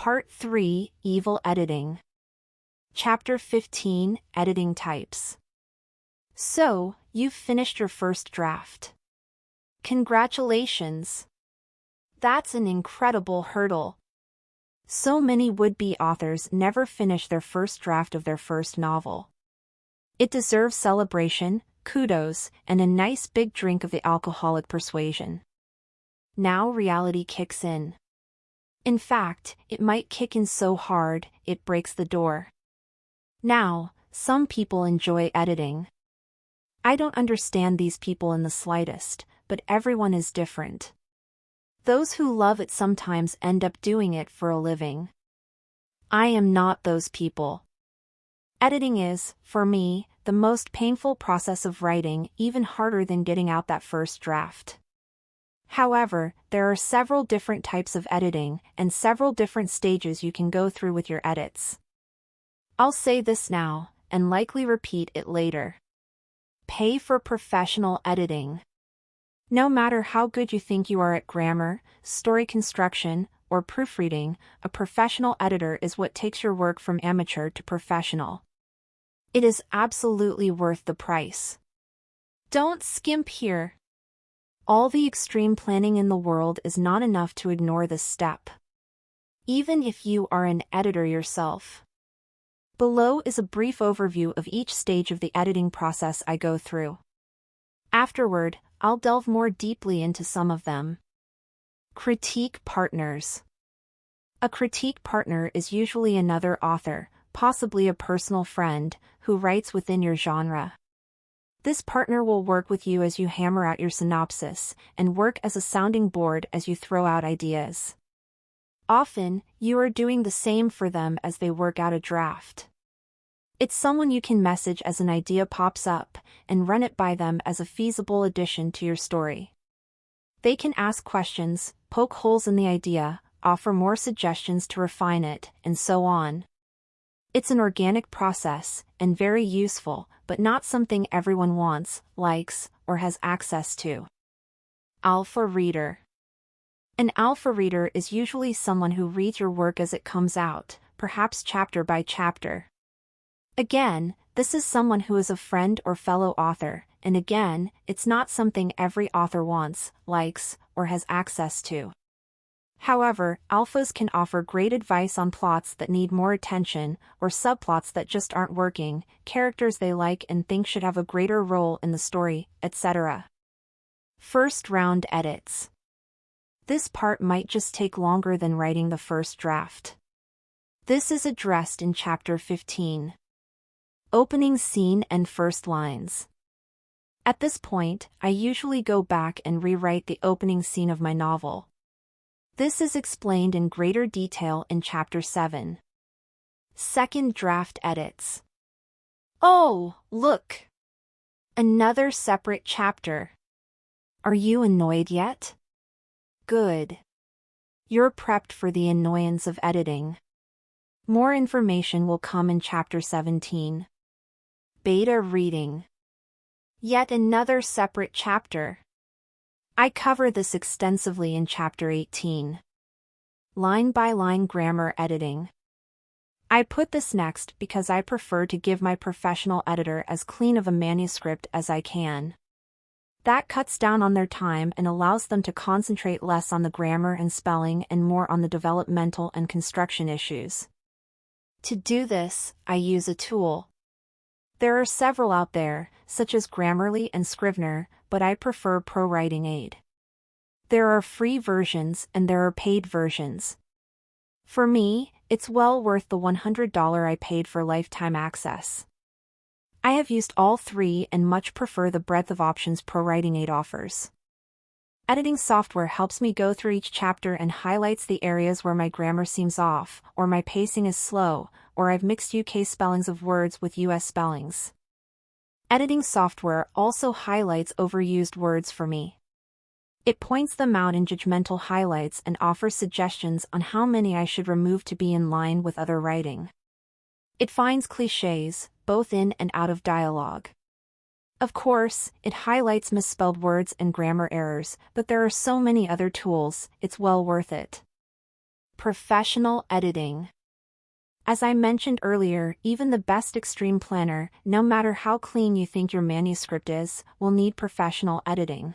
Part 3, Evil Editing. Chapter 15, Editing Types. So, you've finished your first draft. Congratulations! That's an incredible hurdle. So many would-be authors never finish their first draft of their first novel. It deserves celebration, kudos, and a nice big drink of the alcoholic persuasion. Now reality kicks in. In fact, it might kick in so hard, it breaks the door. Now, some people enjoy editing. I don't understand these people in the slightest, but everyone is different. Those who love it sometimes end up doing it for a living. I am not those people. Editing is, for me, the most painful process of writing, even harder than getting out that first draft. However, there are several different types of editing, and several different stages you can go through with your edits. I'll say this now, and likely repeat it later. Pay for professional editing. No matter how good you think you are at grammar, story construction, or proofreading, a professional editor is what takes your work from amateur to professional. It is absolutely worth the price. Don't skimp here. All the extreme planning in the world is not enough to ignore this step. Even if you are an editor yourself. Below is a brief overview of each stage of the editing process I go through. Afterward, I'll delve more deeply into some of them. Critique partners. A critique partner is usually another author, possibly a personal friend, who writes within your genre. This partner will work with you as you hammer out your synopsis, and work as a sounding board as you throw out ideas. Often, you are doing the same for them as they work out a draft. It's someone you can message as an idea pops up, and run it by them as a feasible addition to your story. They can ask questions, poke holes in the idea, offer more suggestions to refine it, and so on. It's an organic process, and very useful, but not something everyone wants, likes, or has access to. Alpha reader. An alpha reader is usually someone who reads your work as it comes out, perhaps chapter by chapter. Again, this is someone who is a friend or fellow author, and again, it's not something every author wants, likes, or has access to. However, alphas can offer great advice on plots that need more attention, or subplots that just aren't working, characters they like and think should have a greater role in the story, etc. First round edits. This part might just take longer than writing the first draft. This is addressed in Chapter 15. Opening scene and first lines. At this point, I usually go back and rewrite the opening scene of my novel. This is explained in greater detail in Chapter 7. Second draft edits. Oh, look! Another separate chapter. Are you annoyed yet? Good. You're prepped for the annoyance of editing. More information will come in Chapter 17. Beta reading. Yet another separate chapter. I cover this extensively in Chapter 18. Line-by-line grammar editing. I put this next because I prefer to give my professional editor as clean of a manuscript as I can. That cuts down on their time and allows them to concentrate less on the grammar and spelling and more on the developmental and construction issues. To do this, I use a tool. There are several out there, such as Grammarly and Scrivener, but I prefer ProWriting Aid. There are free versions and there are paid versions. For me, it's well worth the $100 I paid for lifetime access. I have used all three and much prefer the breadth of options ProWriting Aid offers. Editing software helps me go through each chapter and highlights the areas where my grammar seems off, or my pacing is slow, or I've mixed UK spellings of words with US spellings. Editing software also highlights overused words for me. It points them out in judgmental highlights and offers suggestions on how many I should remove to be in line with other writing. It finds clichés, both in and out of dialogue. Of course, it highlights misspelled words and grammar errors, but there are so many other tools, it's well worth it. Professional editing. As I mentioned earlier, even the best extreme planner, no matter how clean you think your manuscript is, will need professional editing.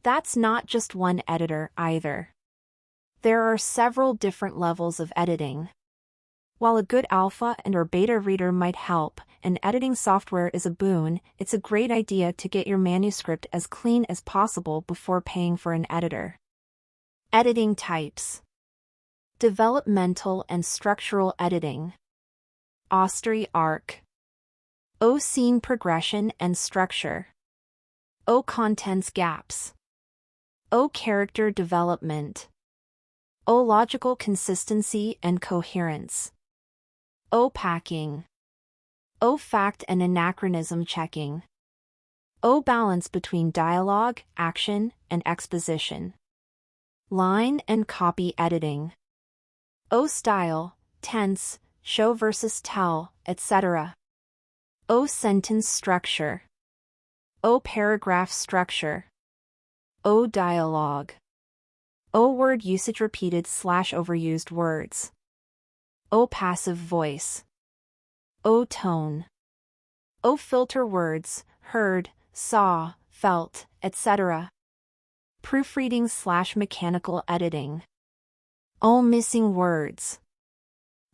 That's not just one editor either. There are several different levels of editing. While a good alpha and/or beta reader might help, and editing software is a boon, it's a great idea to get your manuscript as clean as possible before paying for an editor. Editing types. Developmental and structural editing. O arc. O scene progression and structure. O contents gaps. O character development. O logical consistency and coherence. O packing. O fact and anachronism checking. O balance between dialogue, action, and exposition. Line and copy editing. O style, tense, show versus tell, etc. O sentence structure. O paragraph structure. O dialogue. O word usage repeated/overused words. O passive voice. O tone. O filter words, heard, saw, felt, etc. Proofreading/mechanical editing. O missing words.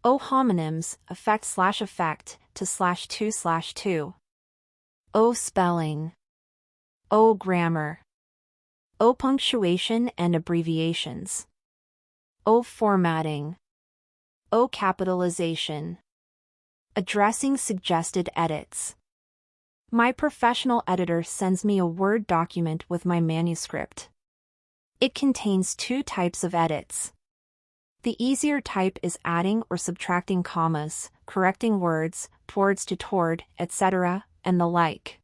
O homonyms, effect/effect, to/2/2. O spelling. O grammar. O punctuation and abbreviations. O formatting. O capitalization. Addressing suggested edits. My professional editor sends me a Word document with my manuscript. It contains two types of edits. The easier type is adding or subtracting commas, correcting words, towards to toward, etc., and the like.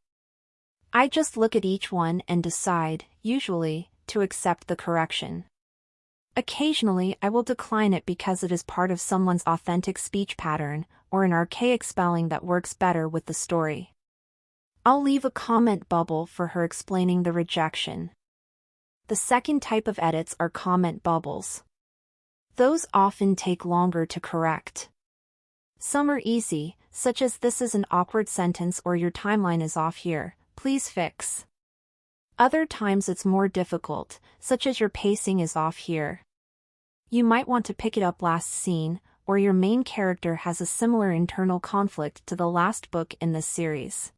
I just look at each one and decide, usually, to accept the correction. Occasionally I will decline it because it is part of someone's authentic speech pattern, or an archaic spelling that works better with the story. I'll leave a comment bubble for her explaining the rejection. The second type of edits are comment bubbles. Those often take longer to correct. Some are easy, such as "this is an awkward sentence" or "your timeline is off here, please fix." Other times it's more difficult, such as "your pacing is off here. You might want to pick it up last scene," or "your main character has a similar internal conflict to the last book in this series.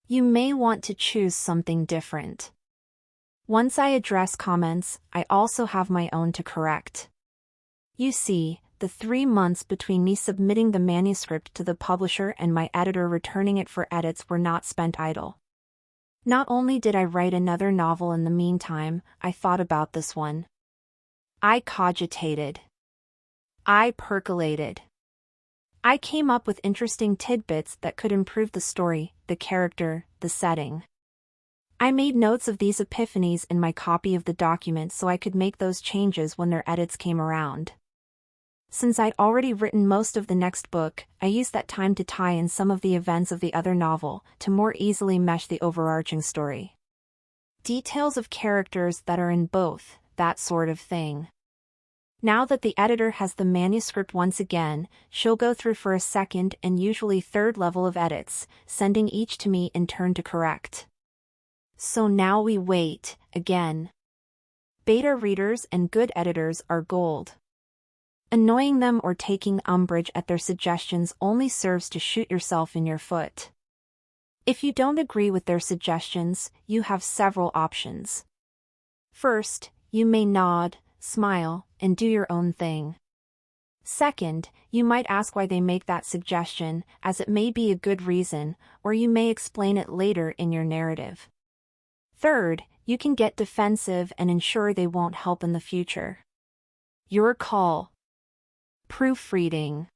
You may want to choose something different." Once I address comments, I also have my own to correct. You see, the 3 months between me submitting the manuscript to the publisher and my editor returning it for edits were not spent idle. Not only did I write another novel in the meantime, I thought about this one. I cogitated. I percolated. I came up with interesting tidbits that could improve the story, the character, the setting. I made notes of these epiphanies in my copy of the document so I could make those changes when their edits came around. Since I'd already written most of the next book, I used that time to tie in some of the events of the other novel, to more easily mesh the overarching story. Details of characters that are in both, that sort of thing. Now that the editor has the manuscript once again, she'll go through for a second and usually third level of edits, sending each to me in turn to correct. So now we wait, again. Beta readers and good editors are gold. Annoying them or taking umbrage at their suggestions only serves to shoot yourself in your foot. If you don't agree with their suggestions, you have several options. First, you may nod, smile, and do your own thing. Second, you might ask why they make that suggestion, as it may be a good reason, or you may explain it later in your narrative. Third, you can get defensive and ensure they won't help in the future. Your call. Proofreading.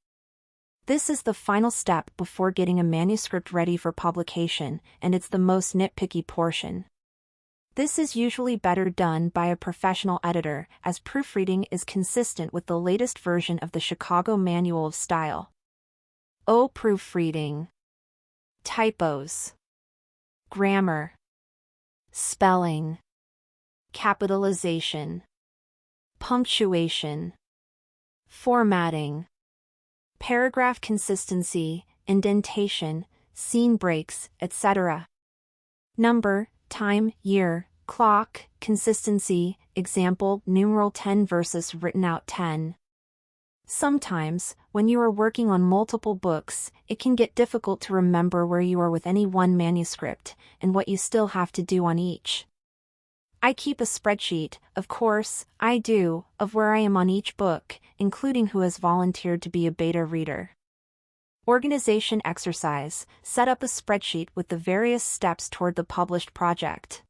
This is the final step before getting a manuscript ready for publication, and it's the most nitpicky portion. This is usually better done by a professional editor, as proofreading is consistent with the latest version of the Chicago Manual of Style. O proofreading. Typos. Grammar. Spelling. Capitalization. Punctuation. Formatting. Paragraph consistency, indentation, scene breaks, etc. Number, time, year, clock, consistency, example, numeral 10 versus written out 10. Sometimes, when you are working on multiple books, it can get difficult to remember where you are with any one manuscript, and what you still have to do on each. I keep a spreadsheet, of course, I do, of where I am on each book, including who has volunteered to be a beta reader. Organization exercise. Set up a spreadsheet with the various steps toward the published project.